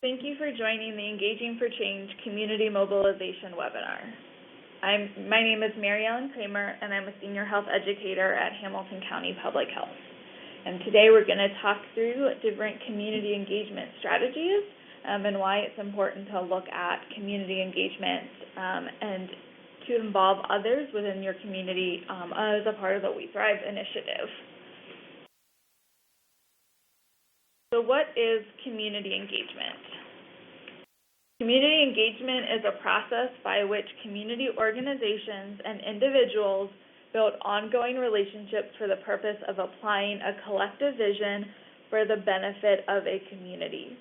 Thank you for joining the Engaging for Change Community Mobilization webinar. My name is Mary Ellen Kramer, and I'm a Senior Health Educator at Hamilton County Public Health. And today we're going to talk through different community engagement strategies and why it's important to look at community engagement and to involve others within your community as a part of the WeTHRIVEI initiative. So what is community engagement? Community engagement is a process by which community organizations and individuals build ongoing relationships for the purpose of applying a collective vision for the benefit of a community.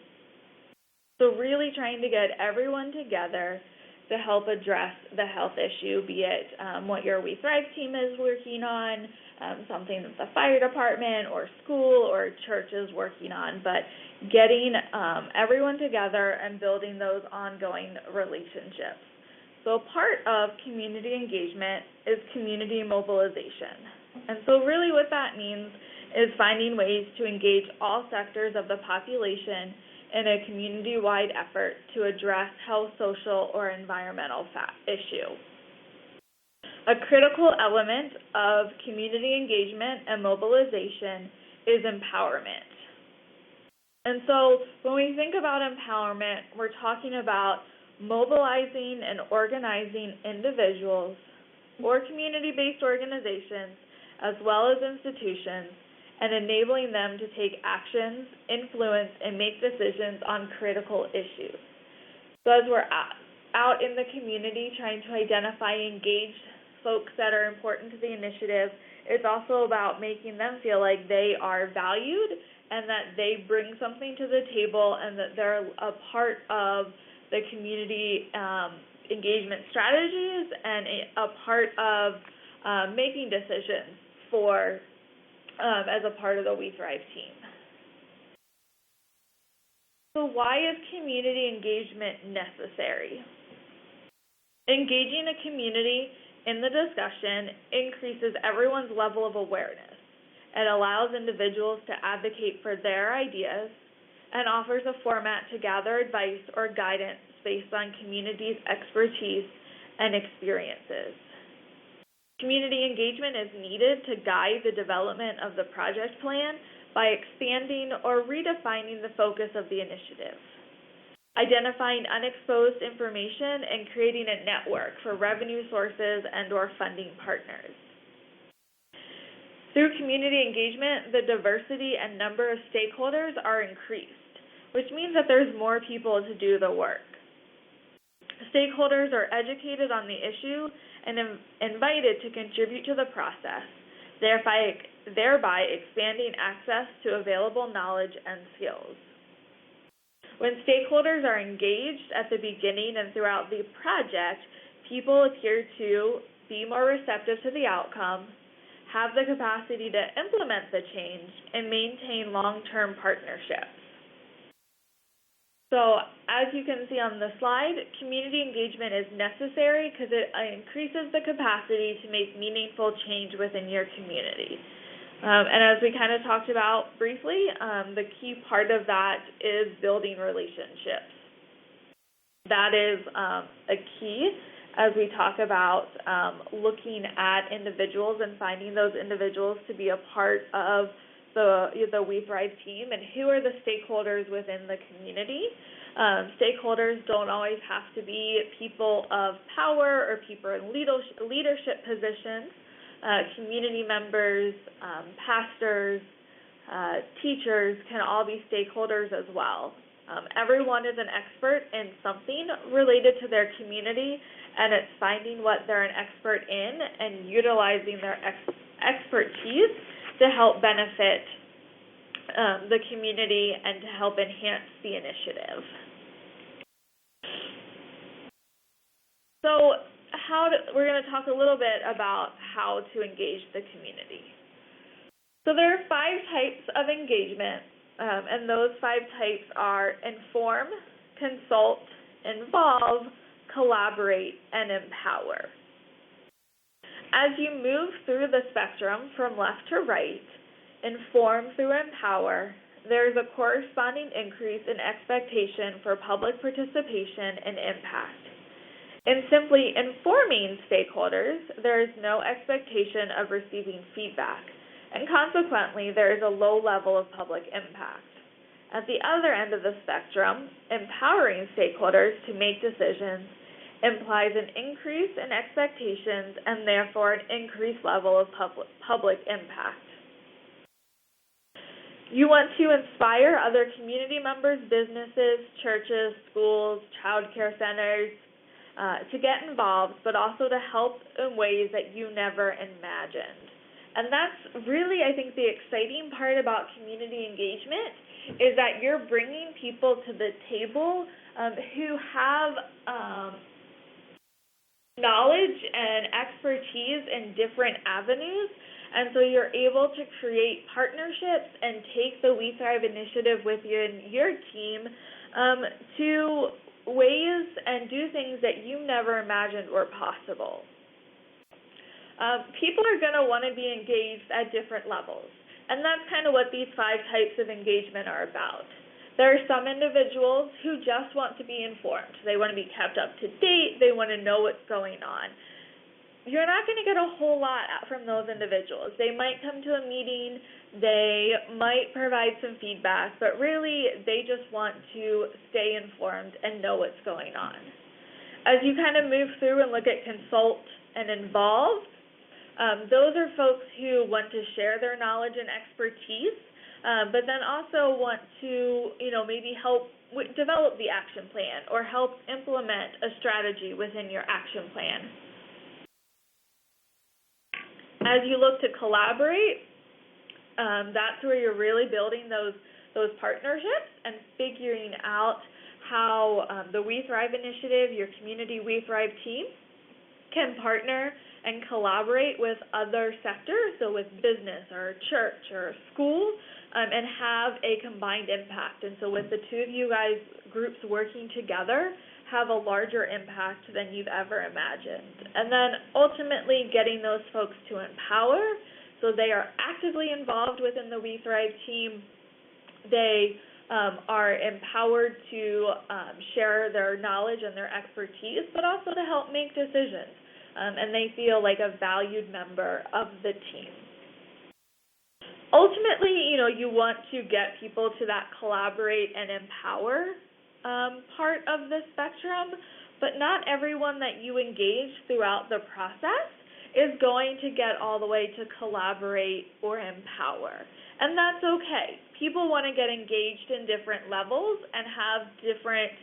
So really trying to get everyone together to help address the health issue, be it what your WeTHRIVEI team is working on, something that the fire department or school or church is working on, but getting everyone together and building those ongoing relationships. So part of community engagement is community mobilization. And so really what that means is finding ways to engage all sectors of the population in a community-wide effort to address health, social, or environmental issue. A critical element of community engagement and mobilization is empowerment. And so when we think about empowerment, we're talking about mobilizing and organizing individuals or community-based organizations as well as institutions and enabling them to take actions, influence, and make decisions on critical issues. So as we're out in the community trying to identify engaged folks that are important to the initiative, it's also about making them feel like they are valued and that they bring something to the table and that they're a part of the community engagement strategies and a part of making decisions for as a part of the WeTHRIVEI team. So why is community engagement necessary? Engaging a community in the discussion increases everyone's level of awareness. It allows individuals to advocate for their ideas and offers a format to gather advice or guidance based on community's expertise and experiences. Community engagement is needed to guide the development of the project plan by expanding or redefining the focus of the initiative, identifying unexposed information, and creating a network for revenue sources and/or funding partners. Through community engagement, the diversity and number of stakeholders are increased, which means that there's more people to do the work. Stakeholders are educated on the issue and invited to contribute to the process, thereby expanding access to available knowledge and skills. When stakeholders are engaged at the beginning and throughout the project, people appear to be more receptive to the outcome, have the capacity to implement the change, and maintain long-term partnerships. So as you can see on the slide, community engagement is necessary because it increases the capacity to make meaningful change within your community. And as we kind of talked about briefly, the key part of that is building relationships. That is a key as we talk about looking at individuals and finding those individuals to be a part of the WeTHRIVEI team and who are the stakeholders within the community. Stakeholders don't always have to be people of power or people in leadership positions. Community members, pastors, teachers can all be stakeholders as well. Everyone is an expert in something related to their community, and it's finding what they're an expert in and utilizing their expertise to help benefit the community and to help enhance the initiative. So we're going to talk a little bit about how to engage the community. So there are 5 types of engagement, and those 5 types are inform, consult, involve, collaborate, and empower. As you move through the spectrum from left to right, inform through empower, there's a corresponding increase in expectation for public participation and impact. In simply informing stakeholders, there is no expectation of receiving feedback, and consequently, there is a low level of public impact. At the other end of the spectrum, empowering stakeholders to make decisions implies an increase in expectations and therefore an increased level of public impact. You want to inspire other community members, businesses, churches, schools, child care centers to get involved, but also to help in ways that you never imagined. And that's really, I think, the exciting part about community engagement is that you're bringing people to the table who have knowledge and expertise in different avenues, and so you're able to create partnerships and take the We Thrive initiative with you and your team to ways and do things that you never imagined were possible. People are going to want to be engaged at different levels, and that's kind of what these 5 types of engagement are about. There are some individuals who just want to be informed. They want to be kept up to date. They want to know what's going on. You're not going to get a whole lot from those individuals. They might come to a meeting, they might provide some feedback, but really they just want to stay informed and know what's going on. As you kind of move through and look at consult and involve, those are folks who want to share their knowledge and expertise, but then also want to, maybe help develop the action plan or help implement a strategy within your action plan. As you look to collaborate, that's where you're really building those partnerships and figuring out how the We Thrive initiative, your community We Thrive team, can partner and collaborate with other sectors, so with business or church or school, and have a combined impact. And so with the two of you guys groups working together, have a larger impact than you've ever imagined. And then ultimately getting those folks to empower, so they are actively involved within the We Thrive team. They are empowered to share their knowledge and their expertise, but also to help make decisions. And they feel like a valued member of the team. Ultimately, you want to get people to that collaborate and empower part of the spectrum, but not everyone that you engage throughout the process is going to get all the way to collaborate or empower. And that's okay. People want to get engaged in different levels and have different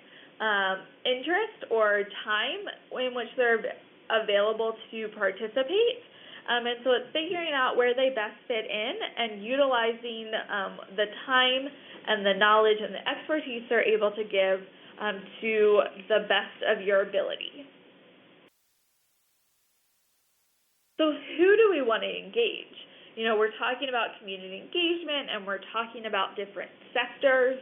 interest or time in which they're available to participate. And so it's figuring out where they best fit in and utilizing the time and the knowledge and the expertise they're able to give to the best of your ability. So who do we want to engage? We're talking about community engagement and we're talking about different sectors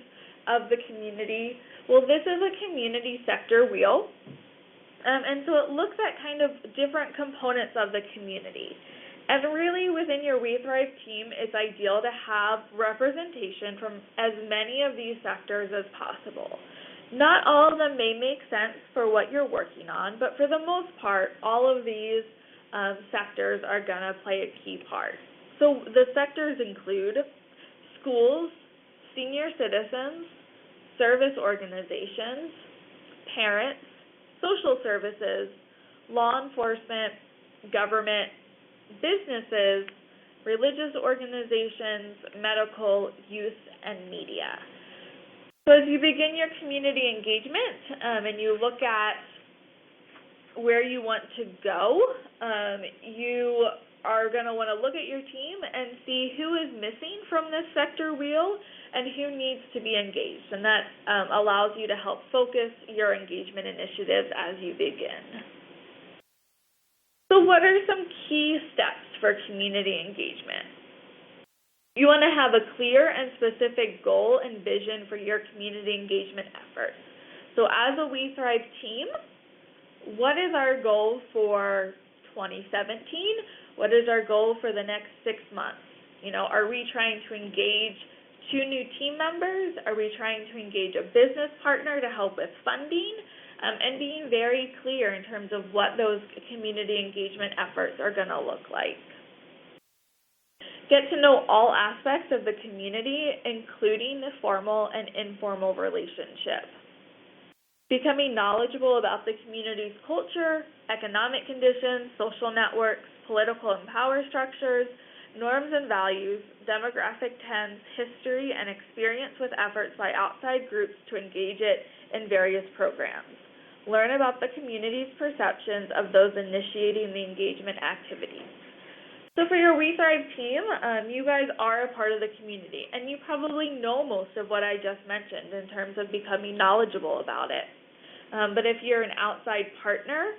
of the community. Well, this is a community sector wheel. And so it looks at kind of different components of the community. And really within your We Thrive team, it's ideal to have representation from as many of these sectors as possible. Not all of them may make sense for what you're working on, but for the most part, all of these sectors are going to play a key part. So the sectors include schools, senior citizens, service organizations, parents, social services, law enforcement, government, businesses, religious organizations, medical, youth, and media. So as you begin your community engagement and you look at where you want to go, you are going to want to look at your team and see who is missing from this sector wheel and who needs to be engaged. And that allows you to help focus your engagement initiatives as you begin. So what are some key steps for community engagement? You want to have a clear and specific goal and vision for your community engagement efforts. So as a We Thrive team, what is our goal for 2017? What is our goal for the next 6 months? Are we trying to engage 2 new team members? Are we trying to engage a business partner to help with funding? And being very clear in terms of what those community engagement efforts are going to look like. Get to know all aspects of the community, including the formal and informal relationship. Becoming knowledgeable about the community's culture, economic conditions, social networks, political and power structures, norms and values, demographic trends, history, and experience with efforts by outside groups to engage it in various programs. Learn about the community's perceptions of those initiating the engagement activities. So for your WeThrive team, you guys are a part of the community, and you probably know most of what I just mentioned in terms of becoming knowledgeable about it. But if you're an outside partner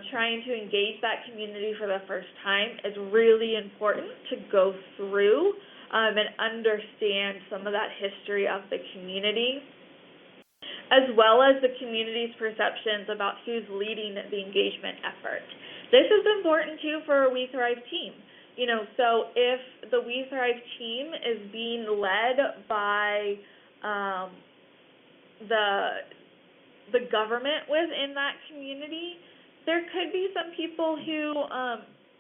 trying to engage that community for the first time, it's really important to go through and understand some of that history of the community, as well as the community's perceptions about who's leading the engagement effort. This is important too for a WeThrive team. So if the WeThrive team is being led by the government within that community, there could be some people who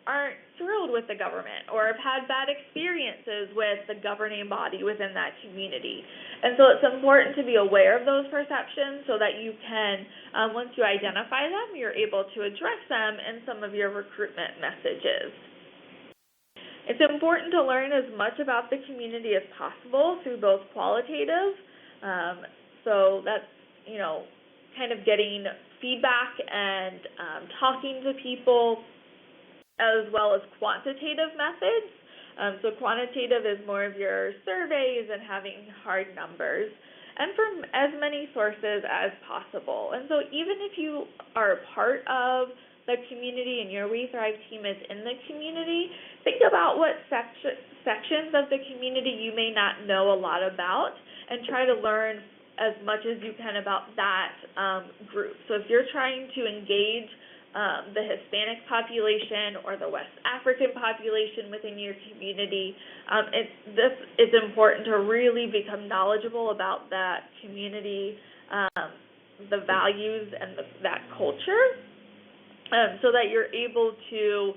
aren't thrilled with the government or have had bad experiences with the governing body within that community. And so it's important to be aware of those perceptions so that you can, once you identify them, you're able to address them in some of your recruitment messages. It's important to learn as much about the community as possible through both qualitative, so that's, kind of getting feedback and talking to people, as well as quantitative methods. So quantitative is more of your surveys and having hard numbers, and from as many sources as possible. And so even if you are a part of the community and your WeThrive team is in the community, think about what sections of the community you may not know a lot about, and try to learn as much as you can about that group. So if you're trying to engage the Hispanic population or the West African population within your community, it's important to really become knowledgeable about that community, the values, and that culture, so that you're able to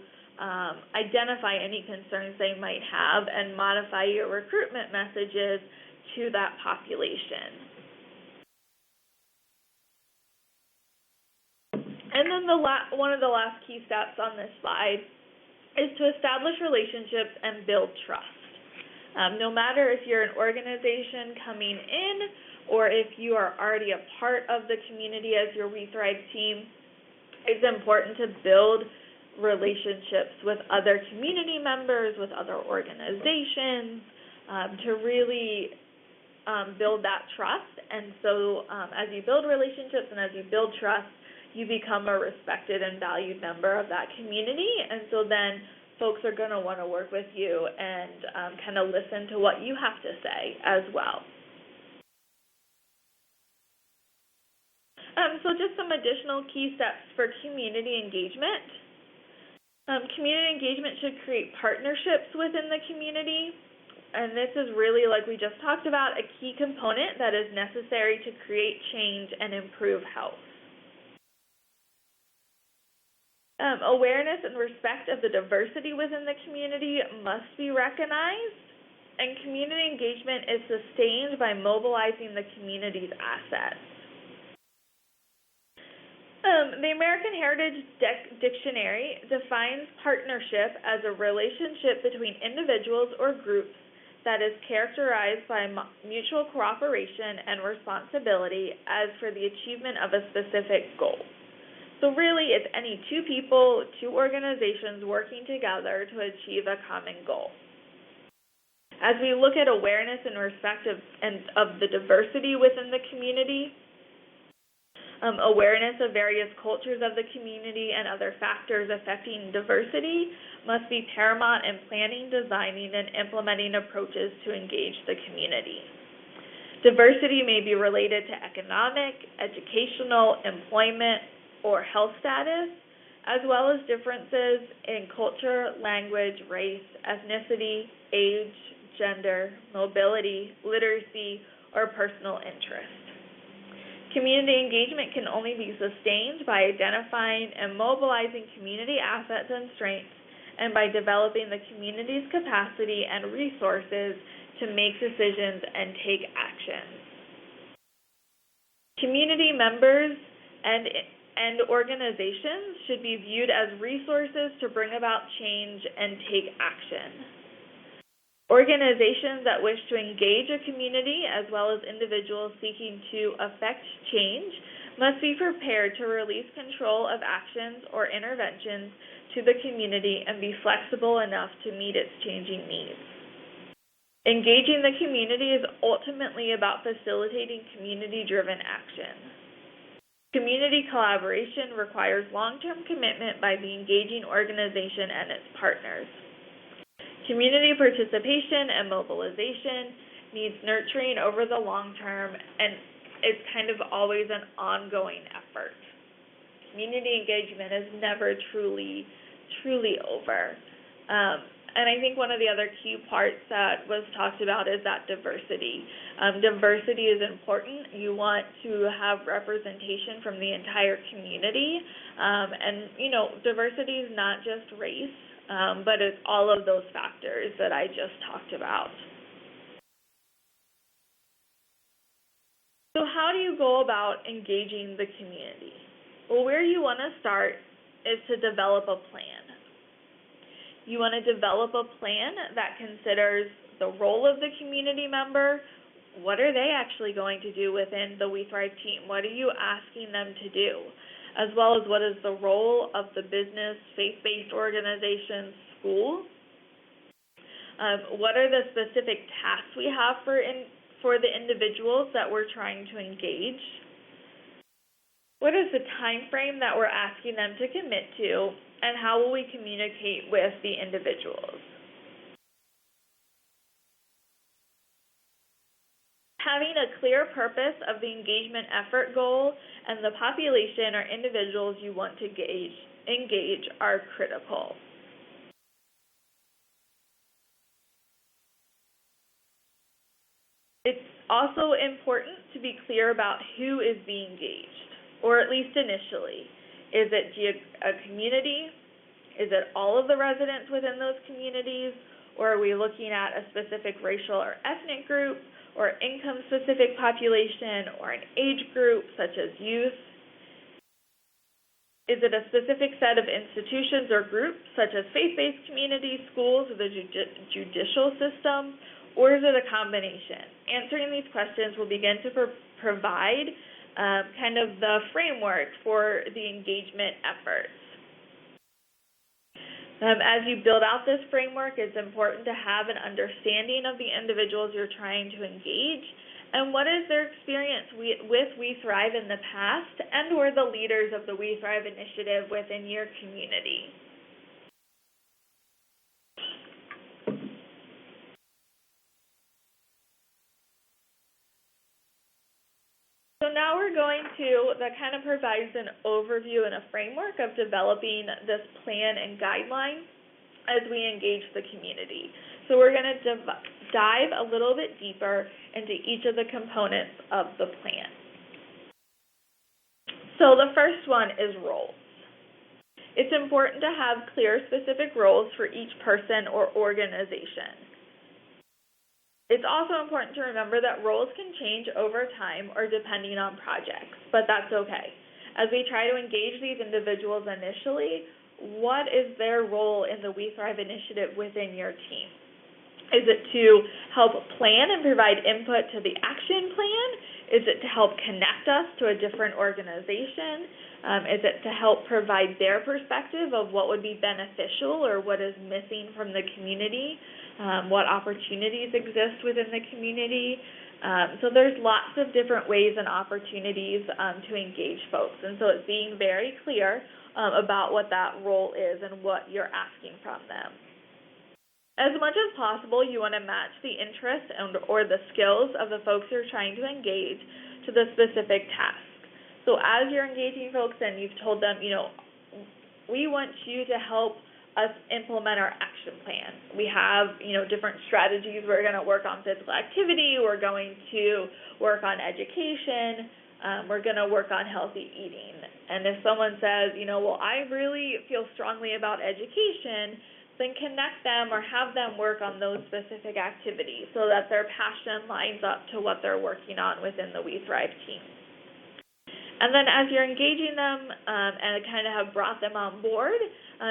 identify any concerns they might have and modify your recruitment messages to that population. And then one of the last key steps on this slide is to establish relationships and build trust. No matter if you're an organization coming in or if you are already a part of the community as your WeThrive team, it's important to build relationships with other community members, with other organizations, to really build that trust. And so as you build relationships and as you build trust, you become a respected and valued member of that community, and so then folks are going to want to work with you and kind of listen to what you have to say as well. So just some additional key steps for community engagement. Community engagement should create partnerships within the community, and this is really, like we just talked about, a key component that is necessary to create change and improve health. Awareness and respect of the diversity within the community must be recognized, and community engagement is sustained by mobilizing the community's assets. The American Heritage Dictionary defines partnership as a relationship between individuals or groups that is characterized by mutual cooperation and responsibility as for the achievement of a specific goal. So really, it's any two people, two organizations working together to achieve a common goal. As we look at awareness and respect of the diversity within the community, awareness of various cultures of the community and other factors affecting diversity must be paramount in planning, designing, and implementing approaches to engage the community. Diversity may be related to economic, educational, employment, or health status, as well as differences in culture, language, race, ethnicity, age, gender, mobility, literacy, or personal interest. Community engagement can only be sustained by identifying and mobilizing community assets and strengths, and by developing the community's capacity and resources to make decisions and take action. Community members and organizations should be viewed as resources to bring about change and take action. Organizations that wish to engage a community, as well as individuals seeking to affect change, must be prepared to release control of actions or interventions to the community and be flexible enough to meet its changing needs. Engaging the community is ultimately about facilitating community-driven action. Community collaboration requires long-term commitment by the engaging organization and its partners. Community participation and mobilization needs nurturing over the long term, and it's kind of always an ongoing effort. Community engagement is never truly over. And I think one of the other key parts that was talked about is that diversity. Diversity is important. You want to have representation from the entire community. And, diversity is not just race. But it's all of those factors that I just talked about. So how do you go about engaging the community? Well, where you want to start is to develop a plan. You want to develop a plan that considers the role of the community member. What are they actually going to do within the WeThrive team? What are you asking them to do? As well as what is the role of the business, faith-based organization, school. What are the specific tasks we have for the individuals that we're trying to engage? What is the time frame that we're asking them to commit to, and how will we communicate with the individuals? Having a clear purpose of the engagement effort goal and the population or individuals you want to engage are critical. It's also important to be clear about who is being engaged, or at least initially. Is it a community? Is it all of the residents within those communities? Or are we looking at a specific racial or ethnic group, or income-specific population, or an age group such as youth? Is it a specific set of institutions or groups such as faith-based communities, schools, or the judicial system, or is it a combination? Answering these questions will begin to provide kind of the framework for the engagement efforts. As you build out this framework, it's important to have an understanding of the individuals you're trying to engage and what is their experience with WeThrive in the past, and or the leaders of the WeThrive initiative within your community. So now we're going that kind of provides an overview and a framework of developing this plan and guideline as we engage the community. So we're going to dive a little bit deeper into each of the components of the plan. So the first one is roles. It's important to have clear, specific roles for each person or organization. It's also important to remember that roles can change over time or depending on projects, but that's okay. As we try to engage these individuals initially, what is their role in the WeThrive initiative within your team? Is it to help plan and provide input to the action plan? Is it to help connect us to a different organization? Is it to help provide their perspective of what would be beneficial or what is missing from the community? What opportunities exist within the community? So there's lots of different ways and opportunities to engage folks. And so it's being very clear about what that role is and what you're asking from them. As much as possible, you want to match the interests or the skills of the folks you're trying to engage to the specific task. So as you're engaging folks and you've told them, we want you to help us implement our action plan. We have, different strategies. We're going to work on physical activity. We're going to work on education. We're going to work on healthy eating. And if someone says, well, I really feel strongly about education, then connect them or have them work on those specific activities so that their passion lines up to what they're working on within the WeThrive team. And then as you're engaging them and kind of have brought them on board,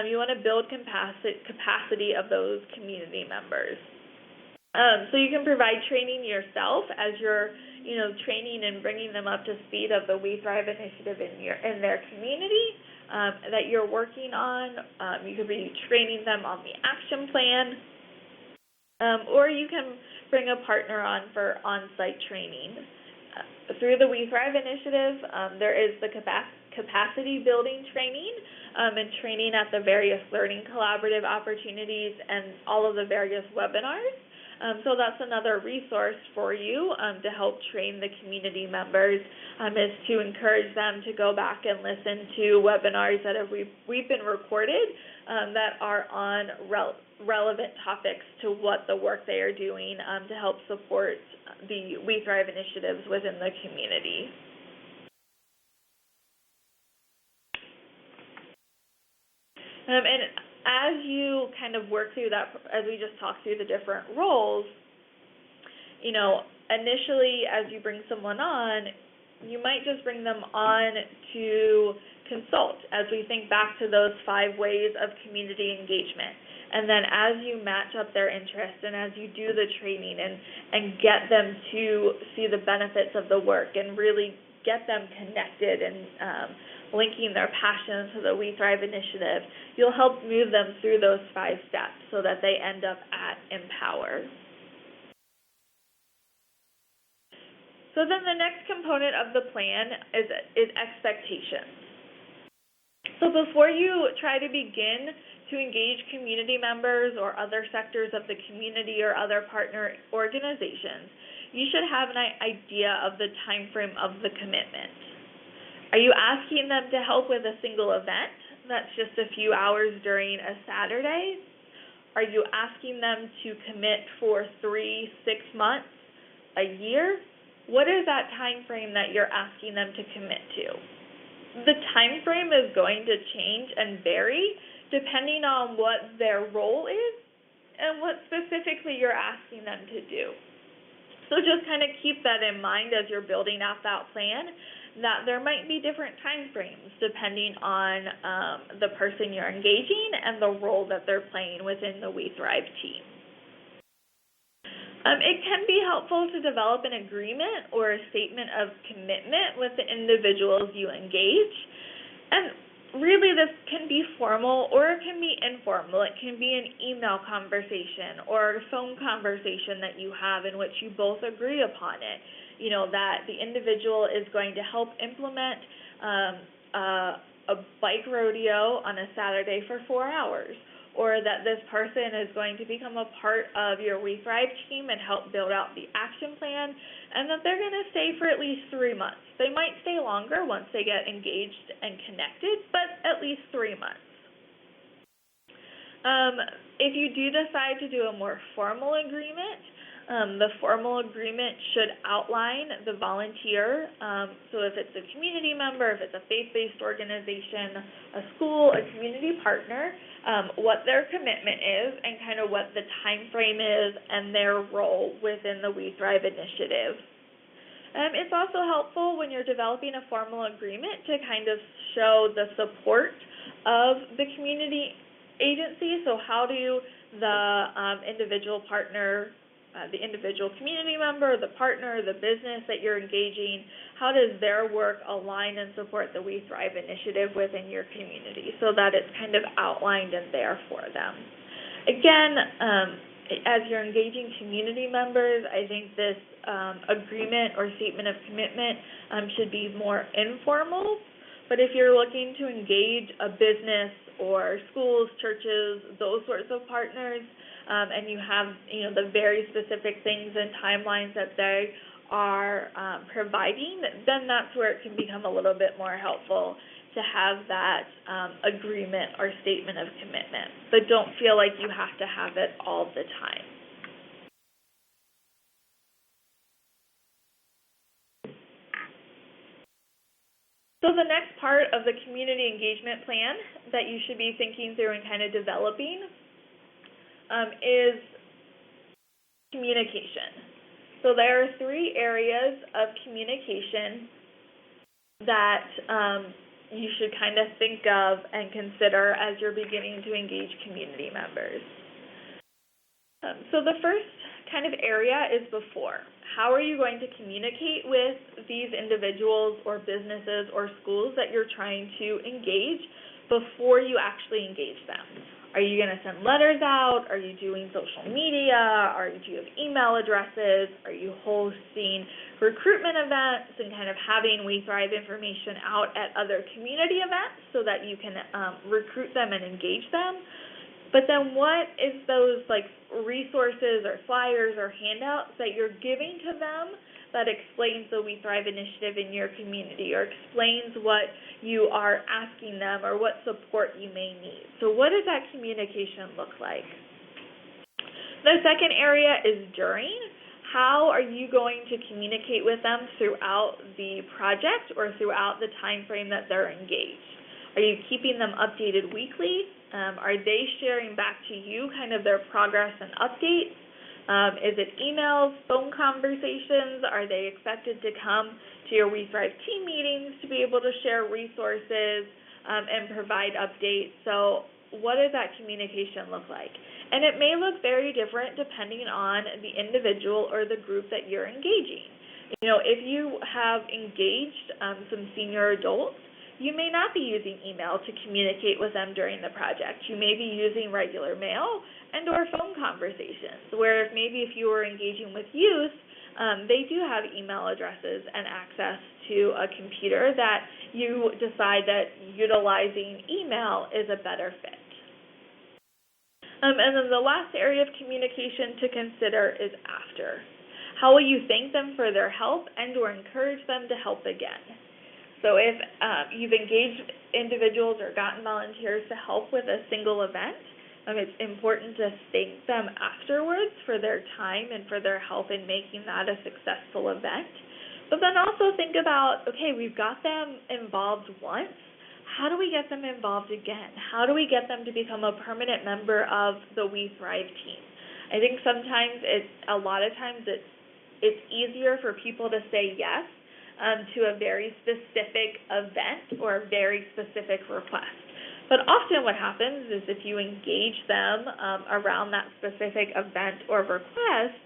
you want to build capacity of those community members. So you can provide training yourself as you're, training and bringing them up to speed of the WeThrive initiative in their community that you're working on. You could be training them on the action plan, or you can bring a partner on for on-site training. Through the WeThrive initiative, there is the capacity building training and training at the various learning collaborative opportunities and all of the various webinars. So that's another resource for you to help train the community members, is to encourage them to go back and listen to webinars that we've been recorded that are on relevant topics to what the work they are doing to help support the WeThrive initiatives within the community. And as you kind of work through that, as we just talked through the different roles, initially as you bring someone on, you might just bring them on to consult as we think back to those 5 ways of community engagement. And then as you match up their interests and as you do the training and get them to see the benefits of the work and really get them connected and linking their passions to the WeThrive initiative, you'll help move them through those 5 steps so that they end up at Empower. So then the next component of the plan is expectations. So before you try to begin to engage community members or other sectors of the community or other partner organizations, you should have an idea of the time frame of the commitment. Are you asking them to help with a single event that's just a few hours during a Saturday? Are you asking them to commit for 3, 6 months, a year? What is that time frame that you're asking them to commit to? The time frame is going to change and vary depending on what their role is and what specifically you're asking them to do. So just kind of keep that in mind as you're building out that plan, that there might be different time frames depending on the person you're engaging and the role that they're playing within the WeThrive team. It can be helpful to develop an agreement or a statement of commitment with the individuals you engage. And really this can be formal or it can be informal. It can be an email conversation or a phone conversation that you have in which you both agree upon it. That the individual is going to help implement a bike rodeo on a Saturday for 4 hours, or that this person is going to become a part of your WeThrive team and help build out the action plan, and that they're going to stay for at least 3 months. They might stay longer once they get engaged and connected, but at least 3 months. If you do decide to do a more formal agreement, the formal agreement should outline the volunteer, so if it's a community member, if it's a faith-based organization, a school, a community partner, what their commitment is and kind of what the time frame is and their role within the WeThrive initiative. It's also helpful when you're developing a formal agreement to kind of show the support of the community agency. So how do the individual partner, the individual community member, the partner, the business that you're engaging, how does their work align and support the WeThrive initiative within your community so that it's kind of outlined and there for them. Again, as you're engaging community members, I think this agreement or statement of commitment should be more informal. But if you're looking to engage a business or schools, churches, those sorts of partners, and you have the very specific things and timelines that they are providing, then that's where it can become a little bit more helpful to have that agreement or statement of commitment, but don't feel like you have to have it all the time. So the next part of the community engagement plan that you should be thinking through and kind of developing is communication. So there are 3 areas of communication that you should kind of think of and consider as you're beginning to engage community members. So the first kind of area is before. How are you going to communicate with these individuals or businesses or schools that you're trying to engage before you actually engage them? Are you going to send letters out? Are you doing social media? Do you have email addresses? Are you hosting recruitment events and kind of having WeThrive information out at other community events so that you can recruit them and engage them? But then what is those resources or flyers or handouts that you're giving to them that explains the WeThrive initiative in your community or explains what you are asking them or what support you may need? So what does that communication look like? The second area is during. How are you going to communicate with them throughout the project or throughout the time frame that they're engaged? Are you keeping them updated weekly? Are they sharing back to you kind of their progress and updates? Is it emails, phone conversations? Are they expected to come to your WeThrive team meetings to be able to share resources and provide updates? So what does that communication look like? And it may look very different depending on the individual or the group that you're engaging. If you have engaged some senior adults, you may not be using email to communicate with them during the project. You may be using regular mail and or phone conversations, whereas maybe if you were engaging with youth, they do have email addresses and access to a computer that you decide that utilizing email is a better fit. And then the last area of communication to consider is after. How will you thank them for their help and or encourage them to help again? So if you've engaged individuals or gotten volunteers to help with a single event, it's important to thank them afterwards for their time and for their help in making that a successful event. But then also think about, okay, we've got them involved once. How do we get them involved again? How do we get them to become a permanent member of the WeThrive team? I think a lot of times it's easier for people to say yes to a very specific event or a very specific request. But often what happens is if you engage them around that specific event or request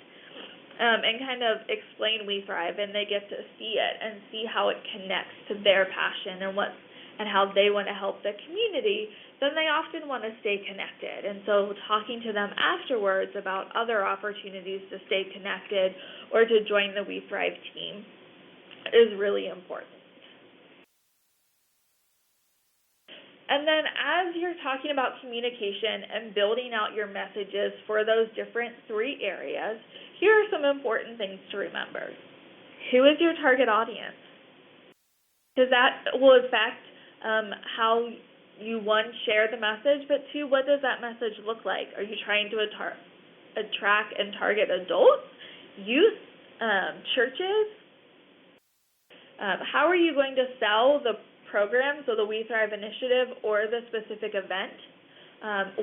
and kind of explain WeThrive, and they get to see it and see how it connects to their passion and how they want to help the community, then they often want to stay connected. And so talking to them afterwards about other opportunities to stay connected or to join the WeThrive team is really important. And then as you're talking about communication and building out your messages for those different 3 areas, here are some important things to remember. Who is your target audience? Because that will affect how you, 1, share the message, but 2, what does that message look like? Are you trying to attract and target adults, youth, churches? How are you going to sell the program, so the WeThrive initiative or the specific event?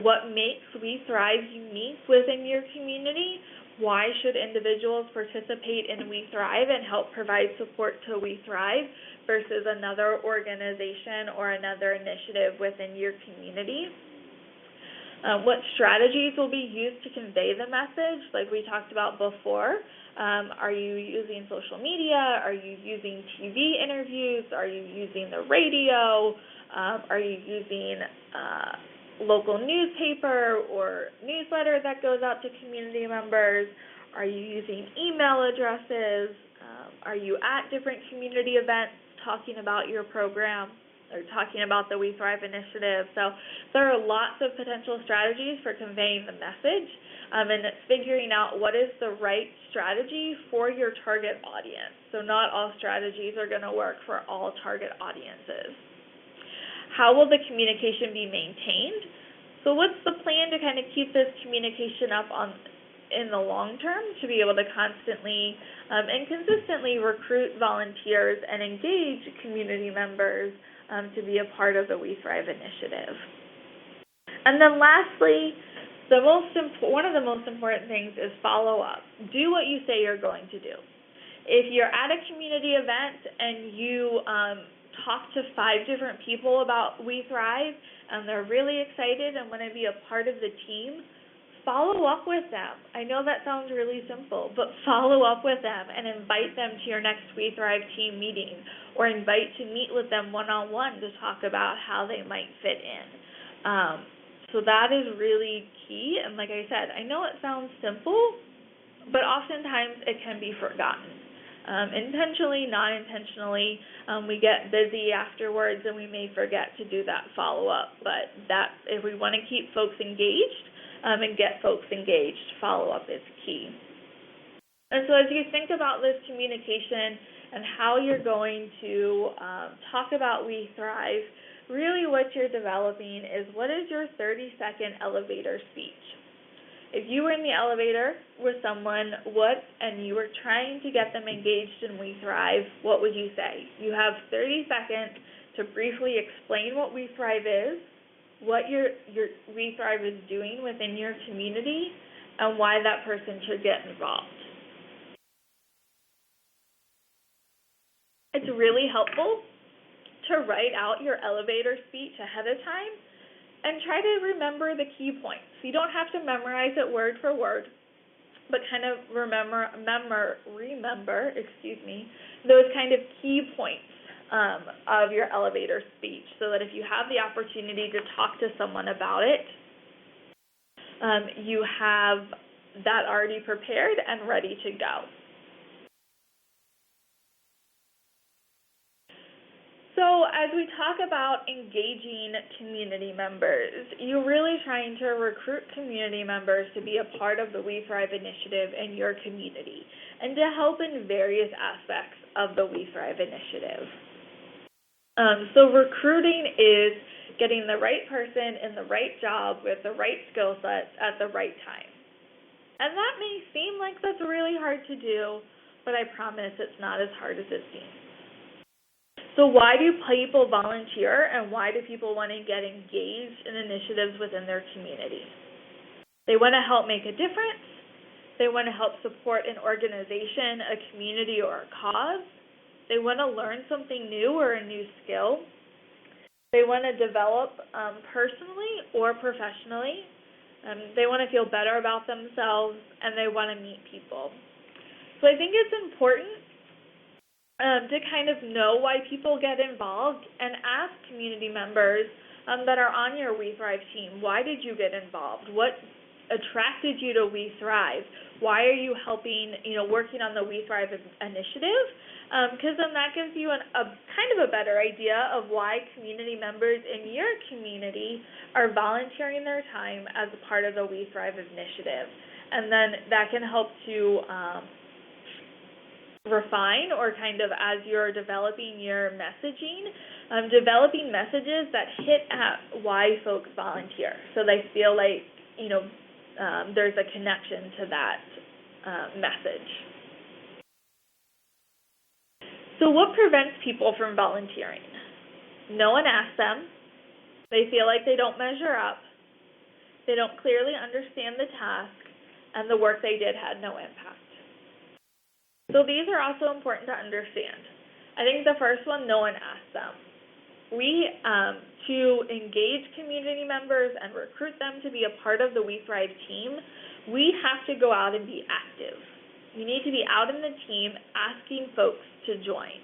What makes WeThrive unique within your community? Why should individuals participate in WeThrive and help provide support to WeThrive versus another organization or another initiative within your community? What strategies will be used to convey the message, like we talked about before? Are you using social media? Are you using TV interviews? Are you using the radio? Are you using local newspaper or newsletter that goes out to community members? Are you using email addresses? Are you at different community events talking about your program or talking about the WeThrive initiative? So there are lots of potential strategies for conveying the message, and it's figuring out what is the right strategy for your target audience. So not all strategies are going to work for all target audiences. How will the communication be maintained? So what's the plan to kind of keep this communication up in the long term to be able to constantly and consistently recruit volunteers and engage community members to be a part of the We Thrive initiative? And then lastly, one of the most important things is follow up. Do what you say you're going to do. If you're at a community event and you talk to 5 different people about We Thrive and they're really excited and want to be a part of the team, follow up with them. I know that sounds really simple, but follow up with them and invite them to your next We Thrive team meeting, or invite to meet with them one-on-one to talk about how they might fit in. So that is really key, and like I said, I know it sounds simple, but oftentimes it can be forgotten. Intentionally, not intentionally, we get busy afterwards and we may forget to do that follow-up, but if we want to keep folks engaged and get folks engaged, follow-up is key. And so as you think about this communication and how you're going to talk about We Thrive, really what you're developing is, what is your 30-second elevator speech? If you were in the elevator with someone and you were trying to get them engaged in We Thrive, what would you say? You have 30 seconds to briefly explain what We Thrive is, what your We Thrive is doing within your community, and why that person should get involved. It's really helpful to write out your elevator speech ahead of time and try to remember the key points. You don't have to memorize it word for word, but kind of remember those kind of key points of your elevator speech, so that if you have the opportunity to talk to someone about it, you have that already prepared and ready to go. So as we talk about engaging community members, you're really trying to recruit community members to be a part of the We Thrive initiative in your community and to help in various aspects of the We Thrive initiative. So recruiting is getting the right person in the right job with the right skill sets at the right time. And that may seem like that's really hard to do, but I promise it's not as hard as it seems. So why do people volunteer, and why do people want to get engaged in initiatives within their community? They want to help make a difference. They want to help support an organization, a community, or a cause. They want to learn something new or a new skill. They want to develop personally or professionally. They want to feel better about themselves, and they want to meet people. So I think it's important to kind of know why people get involved, and ask community members that are on your We Thrive team, why did you get involved? What attracted you to We Thrive? Why are you helping, working on the We Thrive initiative? Because then that gives you a kind of a better idea of why community members in your community are volunteering their time as a part of the We Thrive initiative. And then that can help to refine, or kind of as you're developing your messaging, developing messages that hit at why folks volunteer, so they feel like there's a connection to that message. So what prevents people from volunteering? No one asked them. They feel like they don't measure up. They don't clearly understand the task, and the work they did had no impact. So these are also important to understand. I think the first one, no one asked them. To engage community members and recruit them to be a part of the We Thrive team, we have to go out and be active. You need to be out in the team asking folks to join.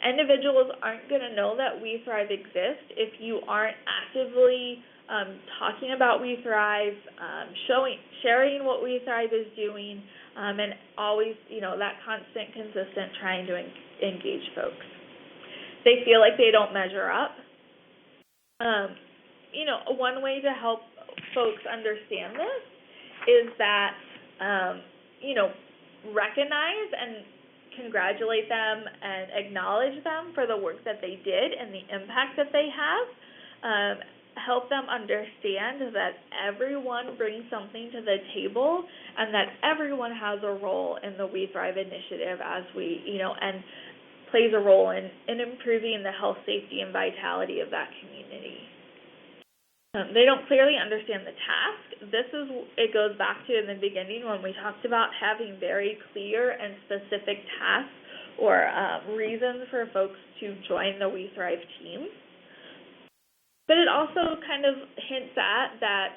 Individuals aren't going to know that We Thrive exists if you aren't actively talking about We Thrive, sharing what We Thrive is doing, and always, that constant, consistent trying to engage folks. They feel like they don't measure up. One way to help folks understand this is that, recognize and congratulate them and acknowledge them for the work that they did and the impact that they have. Help them understand that everyone brings something to the table and that everyone has a role in the We Thrive initiative as we, and plays a role in improving the health, safety, and vitality of that community. They don't clearly understand the task. It goes back to in the beginning when we talked about having very clear and specific tasks or reasons for folks to join the We Thrive team. But it also kind of hints at that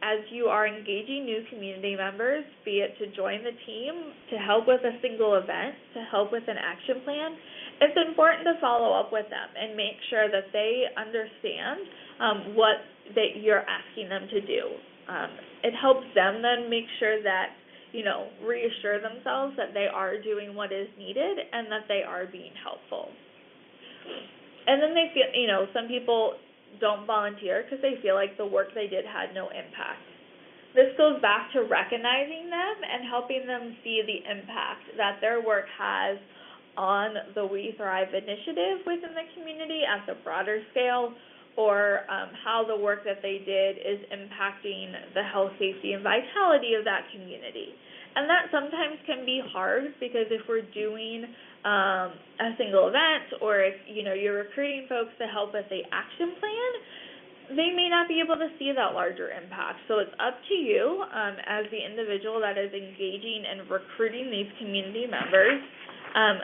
as you are engaging new community members, be it to join the team, to help with a single event, to help with an action plan, it's important to follow up with them and make sure that they understand what that you're asking them to do. It helps them then make sure that, reassure themselves that they are doing what is needed and that they are being helpful. And then they feel, some people don't volunteer because they feel like the work they did had no impact. This goes back to recognizing them and helping them see the impact that their work has on the We Thrive initiative within the community at the broader scale, or how the work that they did is impacting the health, safety, and vitality of that community. And that sometimes can be hard because if we're doing a single event, or if you're recruiting folks to help with the action plan, they may not be able to see that larger impact. So it's up to you as the individual that is engaging and recruiting these community members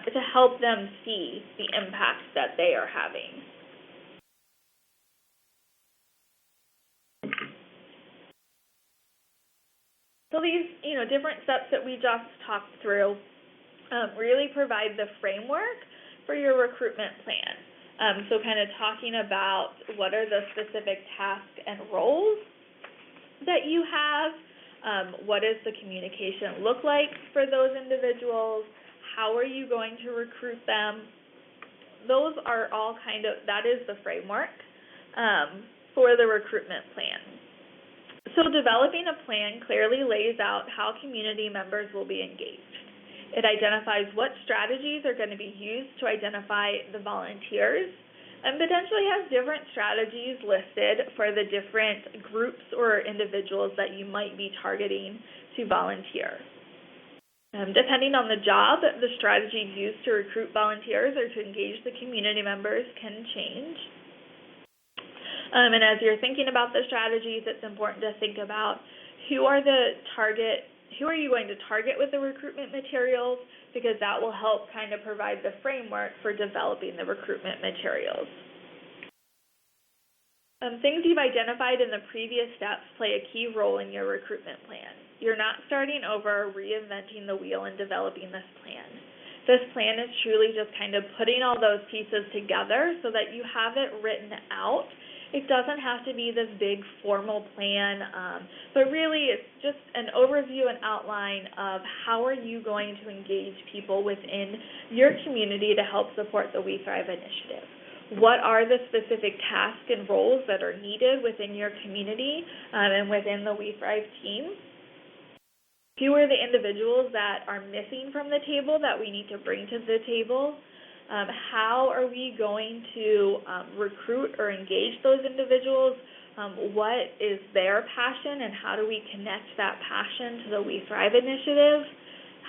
to help them see the impact that they are having. So these, different steps that we just talked through really provide the framework for your recruitment plan. So kind of talking about what are the specific tasks and roles that you have, what does the communication look like for those individuals, how are you going to recruit them. Those are all that is the framework for the recruitment plan. So developing a plan clearly lays out how community members will be engaged. It identifies what strategies are going to be used to identify the volunteers and potentially has different strategies listed for the different groups or individuals that you might be targeting to volunteer. Depending on the job, the strategies used to recruit volunteers or to engage the community members can change. And as you're thinking about the strategies, it's important to think about who are you going to target with the recruitment materials, because that will help kind of provide the framework for developing the recruitment materials. Things you've identified in the previous steps play a key role in your recruitment plan. You're not starting over, reinventing the wheel and developing this plan. This plan is truly just kind of putting all those pieces together so that you have it written out. It doesn't have to be this big formal plan, but really it's just an overview and outline of how are you going to engage people within your community to help support the We Thrive initiative. What are the specific tasks and roles that are needed within your community and within the We Thrive team? Who are the individuals that are missing from the table that we need to bring to the table? How are we going to recruit or engage those individuals? What is their passion, and how do we connect that passion to the We Thrive initiative?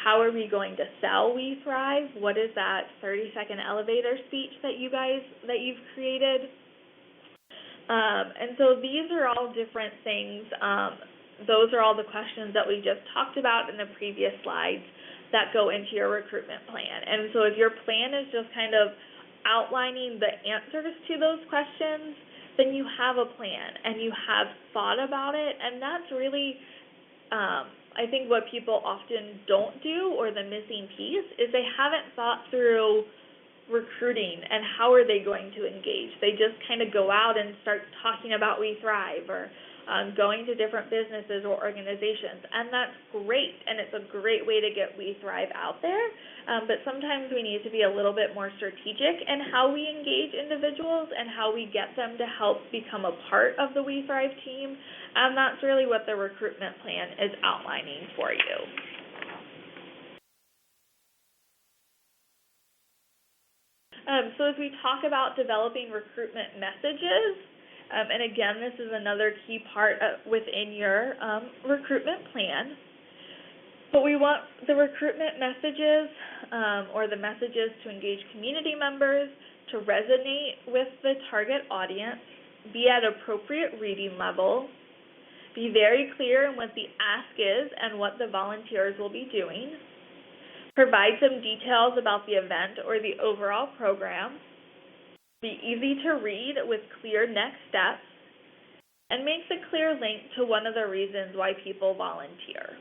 How are we going to sell We Thrive? What is that 30-second elevator speech that you've created? And so these are all different things. Those are all the questions that we just talked about in the previous slides that go into your recruitment plan. And so if your plan is just kind of outlining the answers to those questions, then you have a plan and you have thought about it. And that's really, I think, what people often don't do, or the missing piece, is they haven't thought through recruiting and how are they going to engage. They just kind of go out and start talking about We Thrive, or going to different businesses or organizations, and that's great, and it's a great way to get We Thrive out there, but sometimes we need to be a little bit more strategic in how we engage individuals and how we get them to help become a part of the We Thrive team, and that's really what the recruitment plan is outlining for you. So as we talk about developing recruitment messages, and again, this is another key part within your recruitment plan, but we want the recruitment messages or the messages to engage community members, to resonate with the target audience, be at appropriate reading level, be very clear in what the ask is and what the volunteers will be doing, provide some details about the event or the overall program, be easy to read with clear next steps, and makes a clear link to one of the reasons why people volunteer.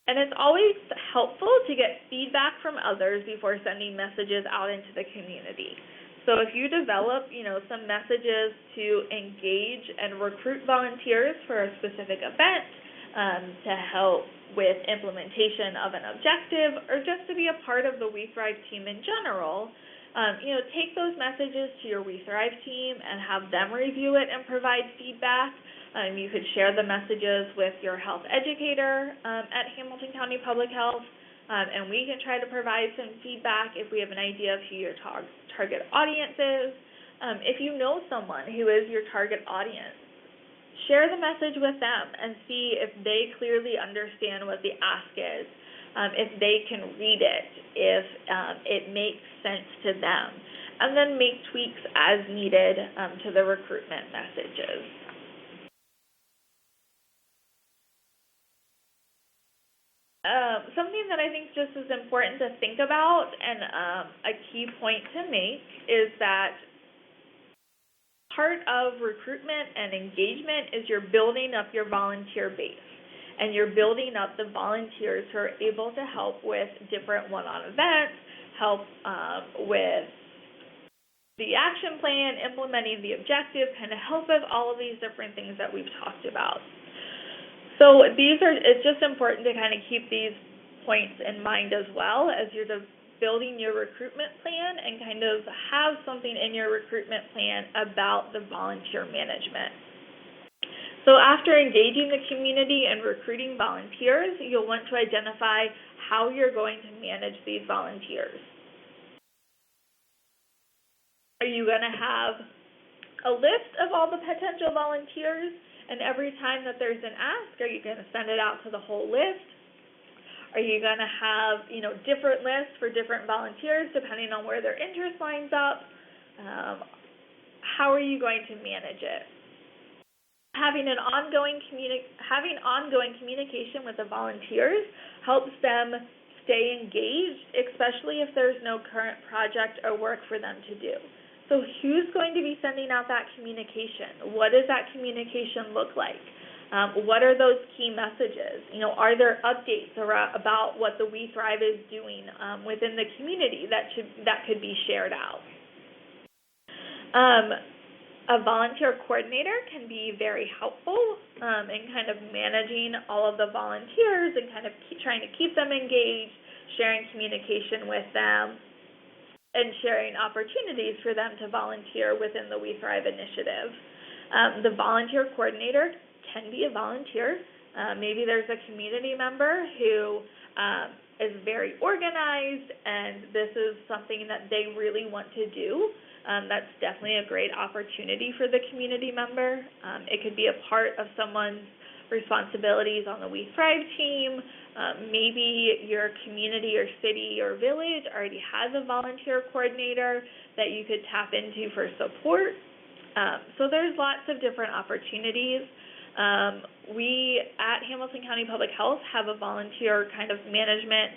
And it's always helpful to get feedback from others before sending messages out into the community. So if you develop, some messages to engage and recruit volunteers for a specific event, to help with implementation of an objective, or just to be a part of the WeTHRIVE team in general, take those messages to your WeTHRIVE team and have them review it and provide feedback. You could share the messages with your health educator at Hamilton County Public Health, and we can try to provide some feedback if we have an idea of who your target audience is. If you know someone who is your target audience, share the message with them and see if they clearly understand what the ask is, if they can read it, if it makes sense to them, and then make tweaks as needed to the recruitment messages. Something that I think just is important to think about, and a key point to make, is that part of recruitment and engagement is you're building up your volunteer base, and you're building up the volunteers who are able to help with different one-on events, help with the action plan, implementing the objective, kind of help with all of these different things that we've talked about. So it's just important to kind of keep these points in mind as well as you're building your recruitment plan, and kind of have something in your recruitment plan about the volunteer management. So after engaging the community and recruiting volunteers, you'll want to identify how you're going to manage these volunteers. Are you going to have a list of all the potential volunteers, and every time that there's an ask, are you going to send it out to the whole list? Are you going to have, different lists for different volunteers depending on where their interest lines up? How are you going to manage it? Having ongoing communication with the volunteers helps them stay engaged, especially if there's no current project or work for them to do. So who's going to be sending out that communication? What does that communication look like? What are those key messages? Are there updates about what the WeTHRIVE is doing within the community that could be shared out? A volunteer coordinator can be very helpful in kind of managing all of the volunteers and kind of trying to keep them engaged, sharing communication with them, and sharing opportunities for them to volunteer within the WeTHRIVE initiative. The volunteer coordinator can be a volunteer. Maybe there's a community member who is very organized, and this is something that they really want to do. That's definitely a great opportunity for the community member. It could be a part of someone's responsibilities on the WeTHRIVE team. Maybe your community or city or village already has a volunteer coordinator that you could tap into for support. So there's lots of different opportunities. We at Hamilton County Public Health have a volunteer kind of management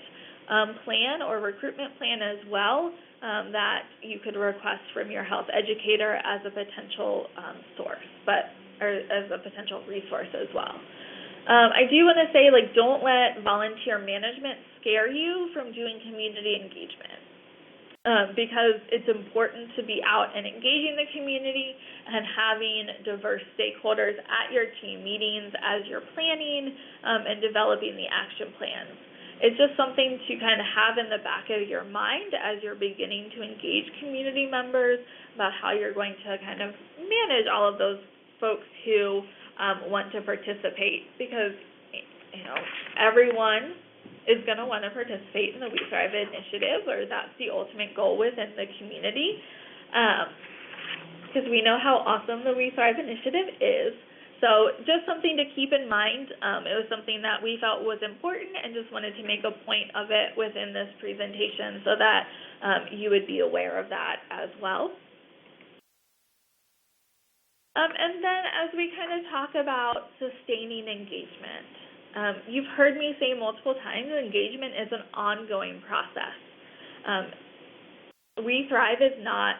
plan or recruitment plan as well that you could request from your health educator as a potential source, or as a potential resource as well. I do want to say, don't let volunteer management scare you from doing community engagement, because it's important to be out and engaging the community and having diverse stakeholders at your team meetings as you're planning and developing the action plans. It's just something to kind of have in the back of your mind as you're beginning to engage community members about how you're going to kind of manage all of those folks who want to participate, because everyone is going to want to participate in the WeTHRIVEI initiative, or that's the ultimate goal within the community, because we know how awesome the WeTHRIVEI initiative is. So just something to keep in mind. It was something that we felt was important and just wanted to make a point of it within this presentation so that you would be aware of that as well. And then as we kind of talk about sustaining engagement, you've heard me say multiple times that engagement is an ongoing process. WeTHRIVE is not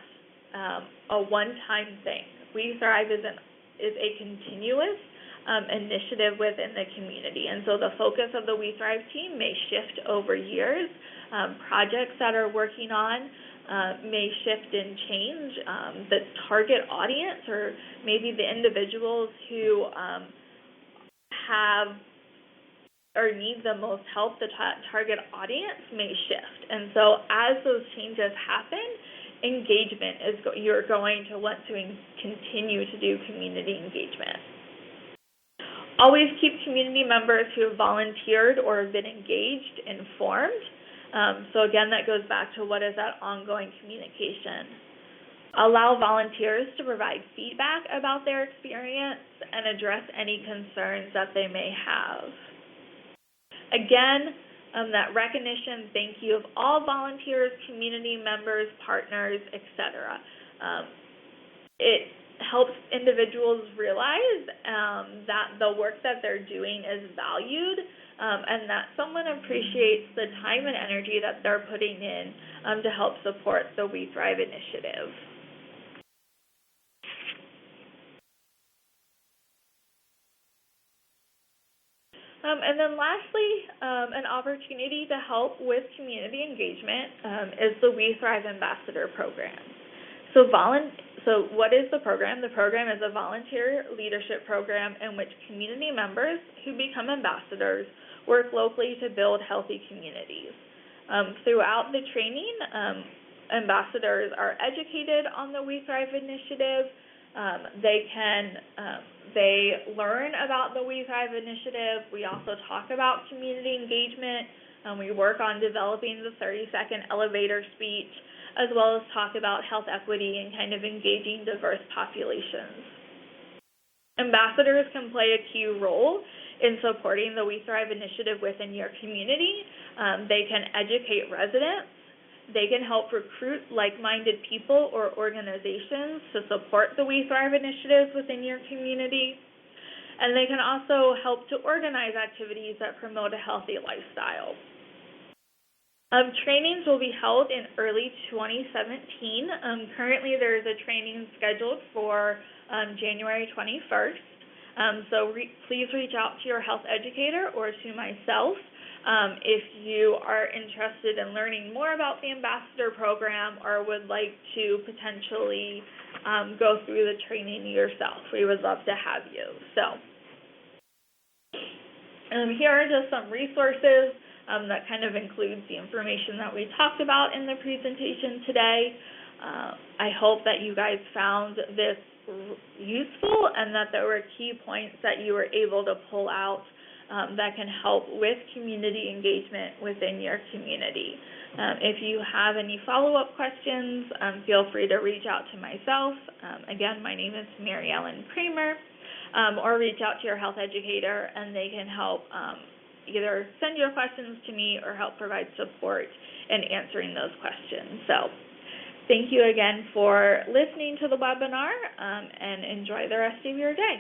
a one-time thing. WeTHRIVE is a continuous initiative within the community. And so the focus of the WeTHRIVE team may shift over years. Projects that are working on may shift and change. The target audience, or maybe the individuals who have or need the most help, the target audience may shift. And so as those changes happen, engagement is you're going to want to continue to do community engagement. Always keep community members who have volunteered or have been engaged informed. So again, that goes back to what is that ongoing communication. Allow volunteers to provide feedback about their experience and address any concerns that they may have. Again, that recognition, thank you of all volunteers, community members, partners, etc. It helps individuals realize that the work that they're doing is valued and that someone appreciates the time and energy that they're putting in to help support the WeTHRIVE initiative. And then lastly, an opportunity to help with community engagement is the WeTHRIVE Ambassador Program. So what is the program? The program is a volunteer leadership program in which community members who become ambassadors work locally to build healthy communities. Throughout the training, ambassadors are educated on the WeTHRIVE initiative. They learn about the WeTHRIVE initiative. We also talk about community engagement. We work on developing the 30-second elevator speech, as well as talk about health equity and kind of engaging diverse populations. Ambassadors can play a key role in supporting the WeTHRIVE initiative within your community. They can educate residents. They can help recruit like-minded people or organizations to support the WeTHRIVE initiatives within your community. And they can also help to organize activities that promote a healthy lifestyle. Trainings will be held in early 2017. Currently, there is a training scheduled for January 21st. So please reach out to your health educator or to myself if you are interested in learning more about the Ambassador Program or would like to potentially go through the training yourself. We would love to have you. So here are just some resources that kind of includes the information that we talked about in the presentation today. I hope that you guys found this useful and that there were key points that you were able to pull out that can help with community engagement within your community. If you have any follow-up questions, feel free to reach out to myself. Again, my name is Mary Ellen Kramer, or reach out to your health educator and they can help either send your questions to me or help provide support in answering those questions. So thank you again for listening to the webinar and enjoy the rest of your day.